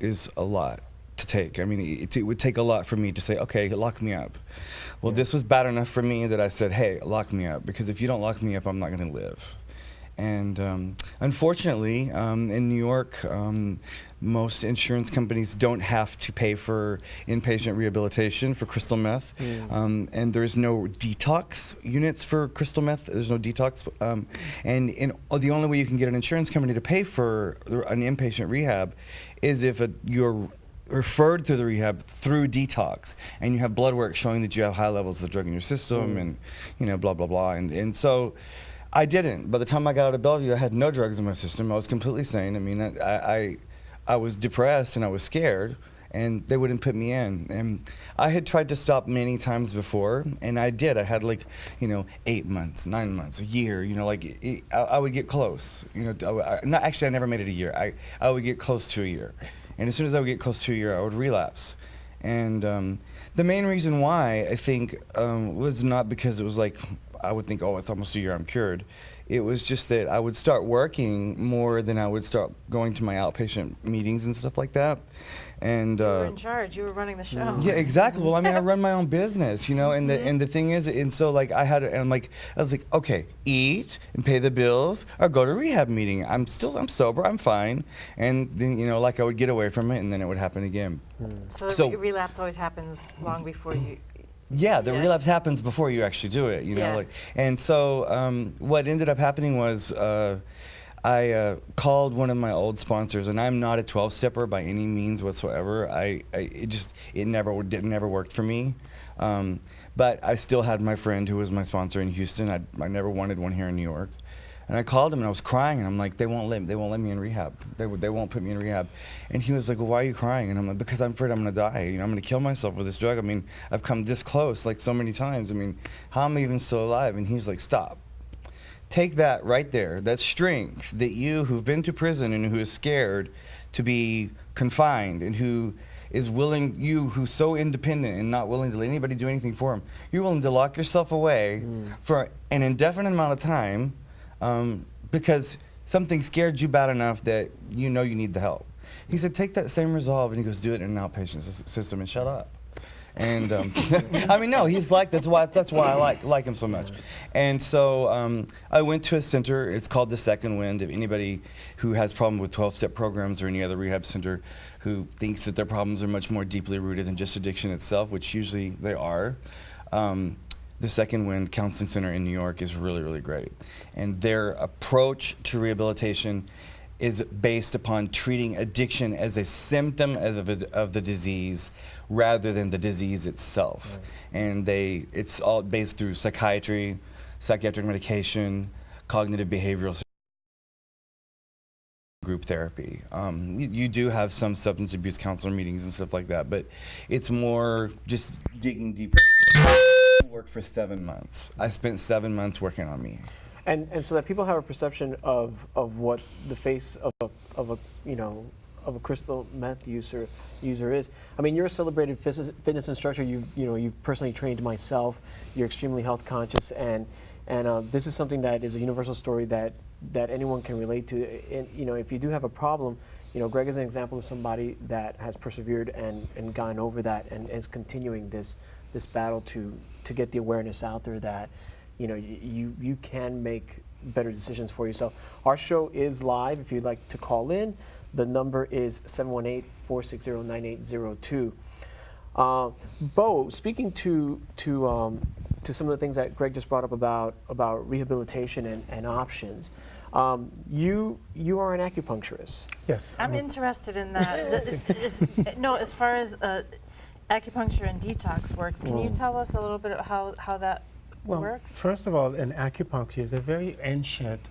is a lot to take. I mean, it would take a lot for me to say, okay, lock me up. Well, this was bad enough for me that I said, hey, lock me up, because if you don't lock me up, I'm not going to live. And unfortunately, in New York, most insurance companies don't have to pay for inpatient rehabilitation for crystal meth, and there's no detox units for crystal meth. There's no detox, and the only way you can get an insurance company to pay for an inpatient rehab is if you're referred to the rehab through detox, and you have blood work showing that you have high levels of the drug in your system, and you know, blah blah blah, and so. I didn't. By the time I got out of Bellevue, I had no drugs in my system. I was completely sane. I mean, I was depressed and I was scared, and they wouldn't put me in. And I had tried to stop many times before, and I did. I had, like, you know, 8 months, 9 months, a year. You know, like I would get close. You know, I never made it a year. I would get close to a year, and as soon as I would get close to a year, I would relapse. And the main reason why, I think, was not because it was like, I would think, oh, it's almost a year, I'm cured. It was just that I would start working more than I would start going to my outpatient meetings and stuff like that. And you were in charge. You were running the show. Yeah, exactly. Well, I mean, I run my own business, you know, and the thing is, and so like I was like, okay, eat and pay the bills, or go to rehab meeting. I'm sober, I'm fine, and then, you know, like I would get away from it, and then it would happen again. So relapse always happens long before you. Yeah, the relapse happens before you actually do it, you know. Like, and so what ended up happening was I called one of my old sponsors, and I'm not a 12-stepper by any means whatsoever. It never worked for me. But I still had my friend who was my sponsor in Houston. I never wanted one here in New York. And I called him and I was crying, and I'm like, they won't let me in rehab. They won't put me in rehab. And he was like, well, why are you crying? And I'm like, because I'm afraid I'm gonna die. You know, I'm gonna kill myself with this drug. I mean, I've come this close like so many times. I mean, how am I even still alive? And he's like, stop. Take that right there, that strength that you who've been to prison and who is scared to be confined and who is willing, you who's so independent and not willing to let anybody do anything for him, you're willing to lock yourself away for an indefinite amount of time because something scared you bad enough that you know you need the help. He said, take that same resolve, and he goes, do it in an outpatient system and shut up. And I mean, no, he's like, that's why I like him so much. And so I went to a center. It's called The Second Wind. If anybody who has problem with 12-step programs or any other rehab center who thinks that their problems are much more deeply rooted than just addiction itself, which usually they are, the Second Wind Counseling Center in New York is really, really great. And their approach to rehabilitation is based upon treating addiction as a symptom of the disease rather than the disease itself. Right. And it's all based through psychiatry, psychiatric medication, cognitive behavioral group therapy. You do have some substance abuse counselor meetings and stuff like that, but it's more just digging deeper. I worked for 7 months. I spent 7 months working on me. And so that people have a perception of what the face of a crystal meth user is. I mean, you're a celebrated fitness instructor. You've personally trained myself. You're extremely health conscious, and this is something that is a universal story that anyone can relate to. And if you do have a problem, Greg is an example of somebody that has persevered and gone over that and is continuing this battle to get the awareness out there that you can make better decisions for yourself. Our show is live. If you'd like to call in, the number is 718-460-9802. Bo, speaking to some of the things that Greg just brought up about rehabilitation and options, you are an acupuncturist. Yes. I'm interested in that. No, as far as acupuncture and detox works, can you tell us a little bit about how that works? First of all, an acupuncture is a very ancient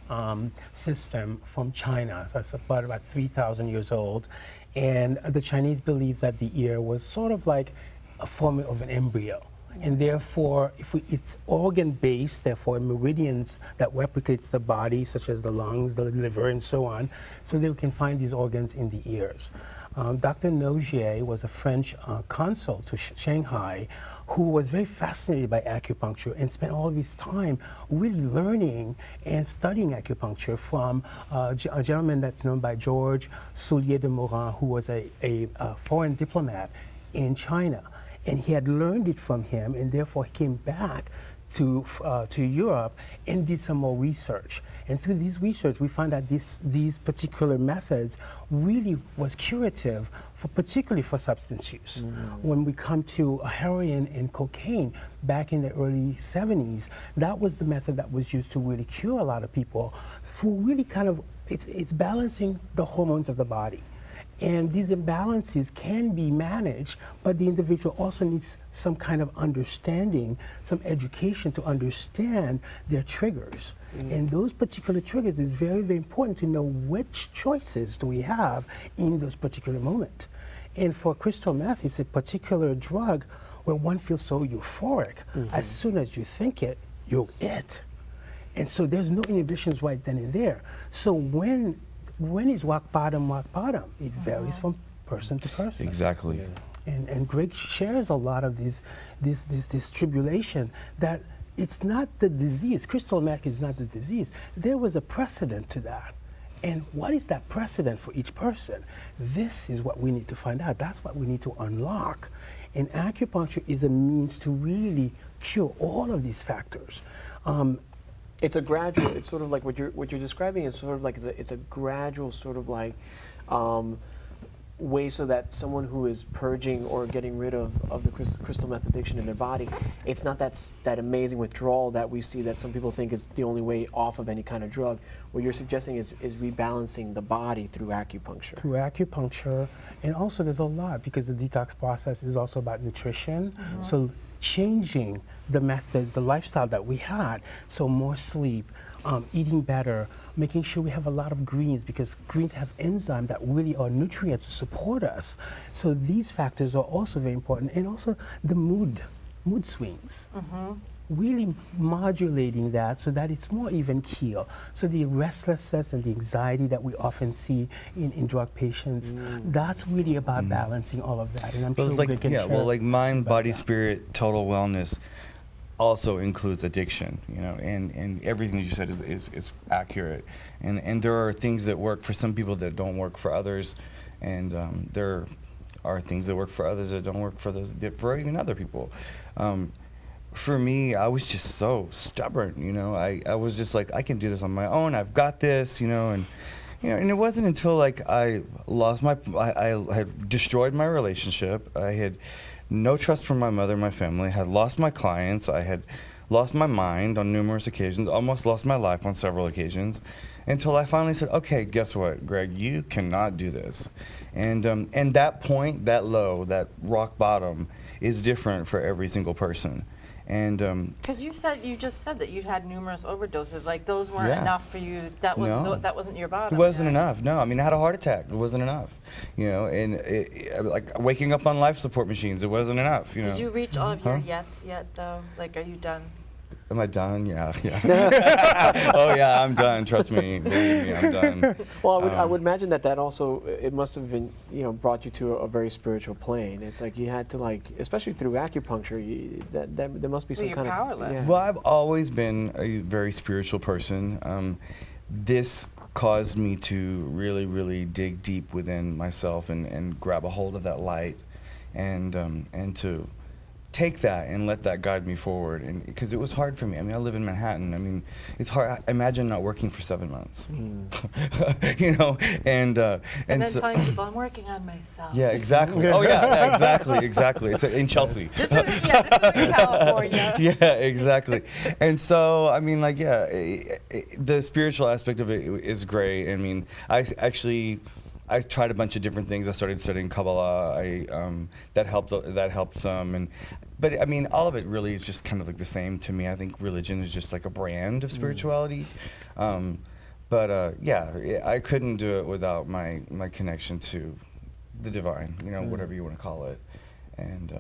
system from China. So it's about 3,000 years old. And the Chinese believe that the ear was sort of like a form of an embryo. And therefore, it's organ-based, therefore meridians that replicates the body, such as the lungs, the liver, and so on, so they can find these organs in the ears. Dr. Nogier was a French consul to Shanghai who was very fascinated by acupuncture and spent all of his time really learning and studying acupuncture from a gentleman that's known by George Soulier de Morin, who was a foreign diplomat in China. And he had learned it from him, and therefore he came back to Europe and did some more research. And through this research, we found that these particular methods really was curative, particularly for substance use. When we come to heroin and cocaine, back in the early 70s, that was the method that was used to really cure a lot of people for really kind of, it's balancing the hormones of the body. And these imbalances can be managed, but the individual also needs some kind of understanding, some education to understand their triggers. And those particular triggers is very, very important to know which choices do we have in those particular moments. And for crystal meth, it's a particular drug where one feels so euphoric. As soon as you think it, you're it. And so there's no inhibitions right then and there. So when is rock bottom? It varies from person to person. Exactly. And Greg shares a lot of this tribulation that it's not the disease. Crystal meth is not the disease. There was a precedent to that. And what is that precedent for each person? This is what we need to find out. That's what we need to unlock. And acupuncture is a means to really cure all of these factors. It's a gradual. It's sort of like what you're describing is sort of like it's a gradual sort of like way so that someone who is purging or getting rid of the crystal meth addiction in their body, it's not that amazing withdrawal that we see that some people think is the only way off of any kind of drug. What you're suggesting is rebalancing the body through acupuncture. Through acupuncture, and also there's a lot because the detox process is also about nutrition. So changing the methods, the lifestyle that we had, so more sleep, eating better, making sure we have a lot of greens because greens have enzymes that really are nutrients to support us. So these factors are also very important, and also the mood swings. Really modulating that so that it's more even keel. So the restlessness and the anxiety that we often see in drug patients, that's really about balancing all of that. And I'm sure like, we can share like mind, body, that. spirit, total wellness also includes addiction, and everything that you said is accurate. And there are things that work for some people that don't work for others, and are things that work for others that don't work for even other people. For me, I was just so stubborn, you know. I was just like, I can do this on my own. I've got this, you know, and and it wasn't until like I had destroyed my relationship. I had no trust from my mother and my family. Had lost my clients. I had lost my mind on numerous occasions. Almost lost my life on several occasions, until I finally said, okay, guess what, Greg, you cannot do this. And that point, that low, that rock bottom, is different for every single person. And because you just said that you'd had numerous overdoses, like those weren't enough for you. That wasn't your bottom. It wasn't enough. No, I mean, I had a heart attack. It wasn't enough. You know, and like waking up on life support machines, it wasn't enough. You know. Did you reach all of your yets yet, though? Like, are you done? Am I done? Yeah. Oh yeah, I'm done. Trust me, believe me, I'm done. Well, I would imagine that also, it must have been, brought you to a very spiritual plane. It's like you had to, like, especially through acupuncture, there must be some kind powerless. of. Well, I've always been a very spiritual person. This caused me to really, really dig deep within myself and grab a hold of that light, and to take that and let that guide me forward. And because it was hard for me. I mean, I live in Manhattan. I mean, it's hard. Imagine not working for 7 months. You know, and then so telling people I'm working on myself. Yeah, exactly. Oh yeah, exactly. It's in Chelsea. This is in California. Yeah, exactly. And so, I mean, like, yeah, the spiritual aspect of it is great. I mean, I tried a bunch of different things. I started studying Kabbalah. That helped some, but I mean, all of it really is just kind of like the same to me. I think religion is just like a brand of spirituality. Yeah, I couldn't do it without my connection to the divine, whatever you want to call it. And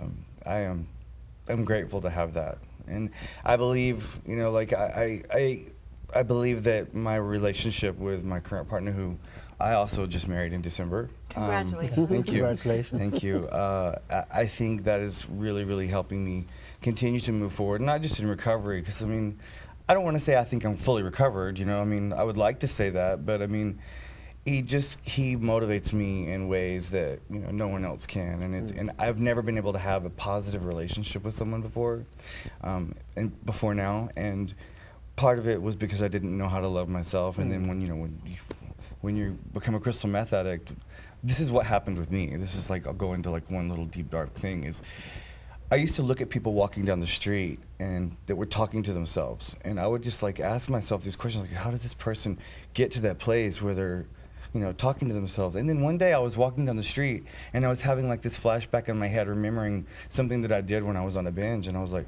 I'm grateful to have that. And I believe, like I believe that my relationship with my current partner, who I also just married in December. Congratulations. Thank you. Congratulations. Thank you. I think that is really, really helping me continue to move forward, not just in recovery, because I mean, I don't want to say I think I'm fully recovered, I mean, I would like to say that, but I mean, he motivates me in ways that, no one else can, and I've never been able to have a positive relationship with someone before now, and part of it was because I didn't know how to love myself, and then when you become a crystal meth addict, this is what happened with me. This is like, I'll go into like one little deep dark thing, is I used to look at people walking down the street and that were talking to themselves, and I would just like ask myself these questions, like, how did this person get to that place where they're talking to themselves? And then one day I was walking down the street and I was having like this flashback in my head, remembering something that I did when I was on a binge, and I was like,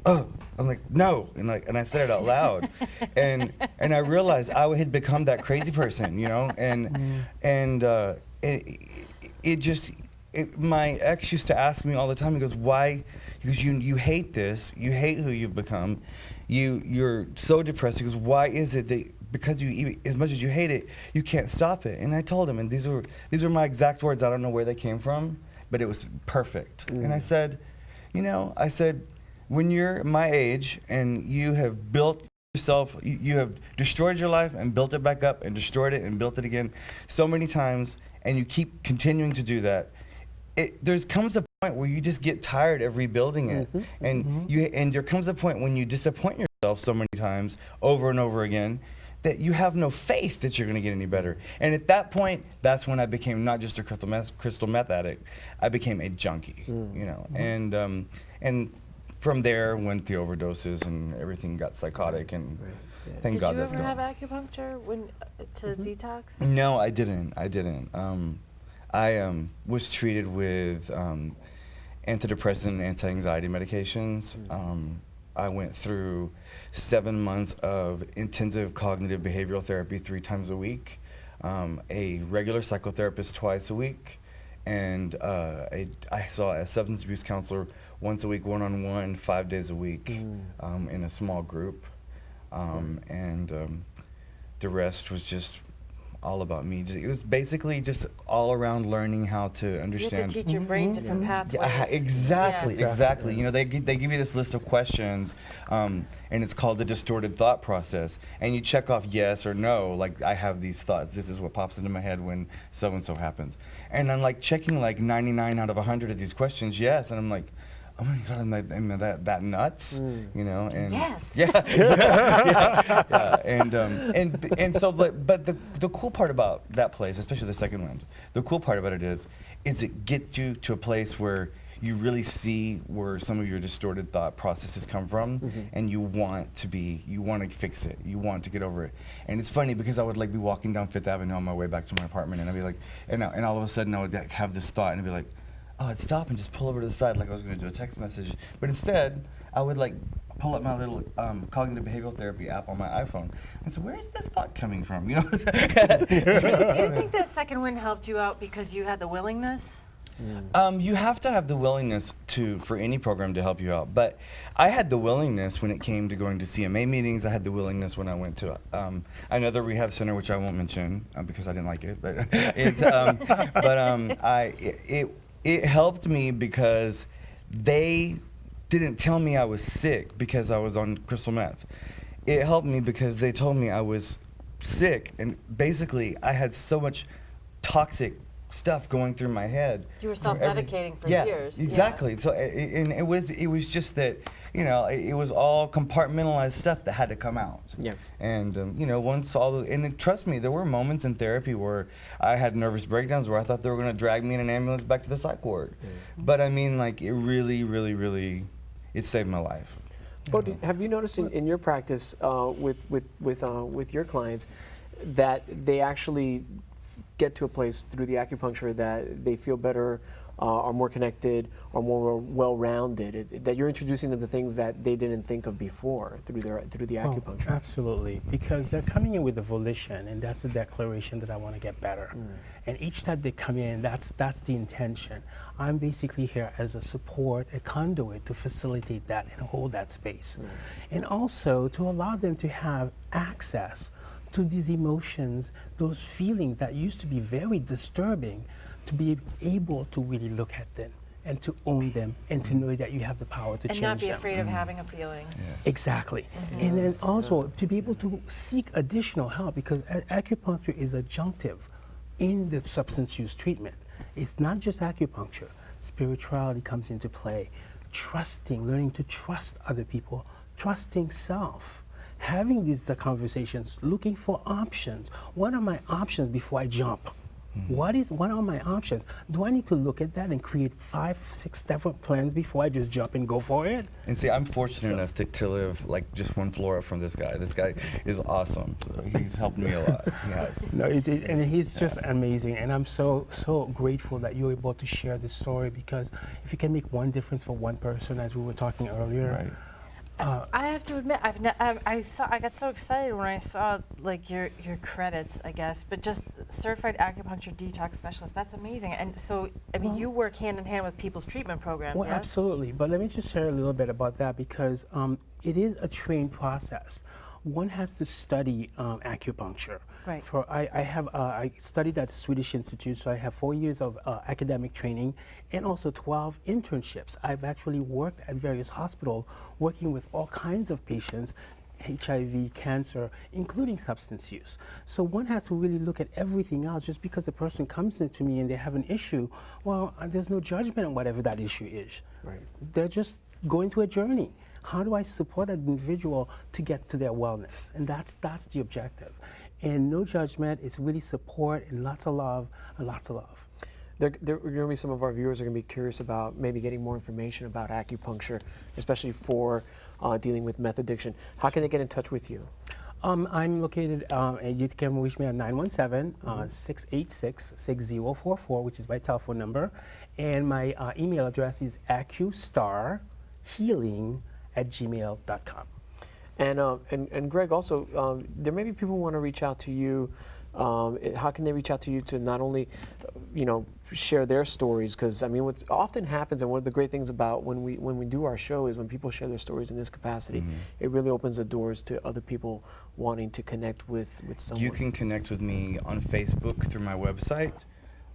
oh, I'm like, no, and I said it out loud, and I realized I had become that crazy person, my ex used to ask me all the time, he goes, why? Because you hate this, you hate who you've become, you're so depressed. He goes, why is it that because as much as you hate it, you can't stop it? And I told him, and these were my exact words. I don't know where they came from, but it was perfect. And I said, when you're my age and you have built yourself, you have destroyed your life and built it back up and destroyed it and built it again so many times, and you keep continuing to do that, there comes a point where you just get tired of rebuilding it, and there comes a point when you disappoint yourself so many times over and over again that you have no faith that you're going to get any better. And at that point, that's when I became not just a crystal meth addict, I became a junkie, and from there went the overdoses and everything got psychotic, and thank God that's gone. Did you ever have acupuncture to detox? No, I didn't. I was treated with antidepressant and anti-anxiety medications. I went through 7 months of intensive cognitive behavioral therapy 3 times a week, a regular psychotherapist twice a week, and I saw a substance abuse counselor once a week, one-on-one, 5 days a week, in a small group, and the rest was just all about me. It was basically just all around learning how to understand. You have to teach your brain different pathways. Yeah, exactly, Yeah. exactly. You know, they give you this list of questions, and it's called the distorted thought process. And you check off yes or no, like I have these thoughts. This is what pops into my head when so and so happens. And I'm like checking like 99 out of 100 of these questions, yes, and I'm like, oh my God, am I that nuts? You know, and yes. yeah. And so, but the cool part about that place, especially the second wind, the cool part about it is it gets you to a place where you really see where some of your distorted thought processes come from, and you want to fix it, you want to get over it. And it's funny because I would like be walking down Fifth Avenue on my way back to my apartment, and I'd be like, and all of a sudden I would like, have this thought, and I'd be like, oh, I'd stop and just pull over to the side like I was going to do a text message. But instead, I would like pull up my little cognitive behavioral therapy app on my iPhone and say, where is this thought coming from? You know? Do you think that second wind helped you out because you had the willingness? You have to have the willingness for any program to help you out. But I had the willingness when it came to going to CMA meetings. I had the willingness when I went to another rehab center, which I won't mention because I didn't like it. But it helped me because they didn't tell me I was sick because I was on crystal meth. It helped me because they told me I was sick, and basically I had so much toxic stuff going through my head. You were self-medicating for years. Exactly. Yeah. So and it was just that, you know, it was all compartmentalized stuff that had to come out. Yeah. And you know, once trust me, there were moments in therapy where I had nervous breakdowns where I thought they were going to drag me in an ambulance back to the psych ward. But I mean, like, it really, really, really, it saved my life. But have you noticed in your practice with your clients that they actually get to a place through the acupuncture that they feel better, are more connected, are more well-rounded, that you're introducing them to things that they didn't think of before through the acupuncture? Absolutely, because they're coming in with a volition, and that's the declaration that I want to get better. And each time they come in, that's the intention. I'm basically here as a support, a conduit to facilitate that and hold that space. And also to allow them to have access to these emotions, those feelings that used to be very disturbing, to be able to really look at them and to own them and to know that you have the power to change them. And not be afraid of having a feeling. Exactly. And then also to be able to seek additional help, because acupuncture is adjunctive in the substance use treatment. It's not just acupuncture. Spirituality comes into play. Trusting, learning to trust other people, trusting self. Having these conversations, looking for options. What are my options before I jump? What are my options? Do I need to look at that and create 5, 6 different plans before I just jump and go for it? And see, I'm fortunate enough to live like just one floor up from this guy. This guy is awesome. So he's helped me a lot. He has. No, and he's just amazing. And I'm so grateful that you're able to share this story, because if you can make one difference for one person, as we were talking earlier. Right. I have to admit, I got so excited when I saw like your credits, I guess, but just certified acupuncture detox specialist. That's amazing. And so, I mean, you work hand in hand with people's treatment programs. Well, yes? absolutely. But let me just share a little bit about that, because it is a trained process. One has to study acupuncture. Right. I studied at the Swedish Institute, so I have 4 years of academic training and also 12 internships. I've actually worked at various hospitals working with all kinds of patients, HIV, cancer, including substance use. So one has to really look at everything else. Just because a person comes into me and they have an issue, well, there's no judgment on whatever that issue is. Right. They're just going through a journey. How do I support an individual to get to their wellness? And that's the objective. And no judgment, it's really support and lots of love and lots of love. There are going to be some of our viewers are going to be curious about maybe getting more information about acupuncture, especially for dealing with meth addiction. How can they get in touch with you? I'm located, and you can reach me at 917-686-6044, which is my telephone number. And my email address is acustarhealing@gmail.com. And Greg, also, there may be people who want to reach out to you. How can they reach out to you to not only, share their stories, because I mean, what often happens, and one of the great things about when we do our show is when people share their stories in this capacity, it really opens the doors to other people wanting to connect with someone. You can connect with me on Facebook through my website.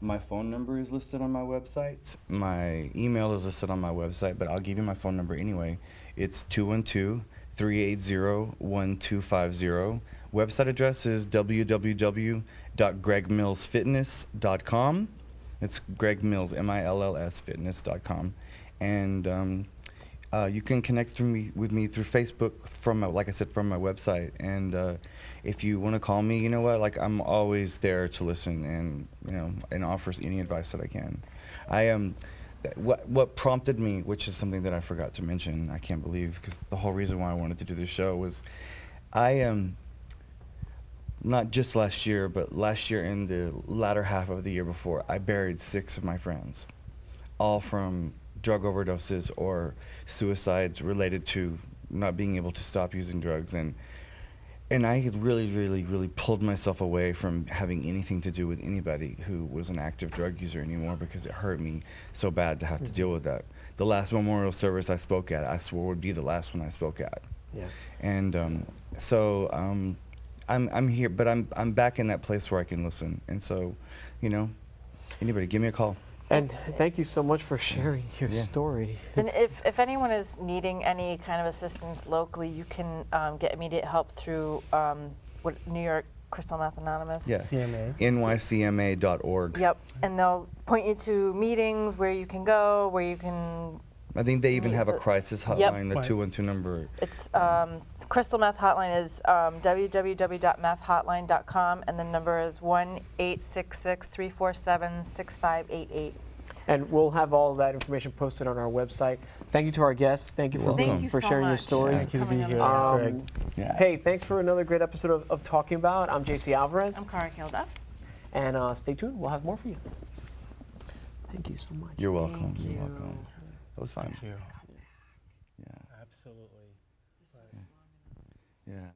My phone number is listed on my website. My email is listed on my website, but I'll give you my phone number anyway. It's 212-380-1250. Website address is www.gregmillsfitness.com. It's Greg Mills, M-I-L-L-S, fitness.com. And you can connect with me through Facebook from, like I said, from my website. And if you want to call me, you know what? Like, I'm always there to listen and, you know, and offer any advice that I can. I am. What prompted me, which is something that I forgot to mention, I can't believe, because the whole reason why I wanted to do this show was, I am. Not just last year, but last year in the latter half of the year before, I buried 6 of my friends, all from drug overdoses or suicides related to not being able to stop using drugs. And I had really pulled myself away from having anything to do with anybody who was an active drug user anymore, because it hurt me so bad to have to deal with that. The last memorial service I spoke at, I swore would be the last one I spoke at. Yeah. And I'm here, but I'm back in that place where I can listen. And so, you know, anybody, give me a call. And thank you so much for sharing your story. And if anyone is needing any kind of assistance locally, you can get immediate help through New York Crystal Meth Anonymous. Yeah. CMA. nycma.org. Yep. And they'll point you to meetings where you can go, where you can. I think they even have a crisis hotline, the 212 number. It's Crystal Meth Hotline is www.methhotline.com, and the number is 1-866-347-6588. And we'll have all of that information posted on our website. Thank you to our guests. Thank you for sharing your stories. Thank you to be here, Greg. Hey, thanks for another great episode of Talking About. I'm JC Alvarez. I'm Cara Kilduff. And stay tuned. We'll have more for you. Thank you so much. You're welcome. You're welcome. That was fun. Thank you. Yeah. Absolutely. Yeah.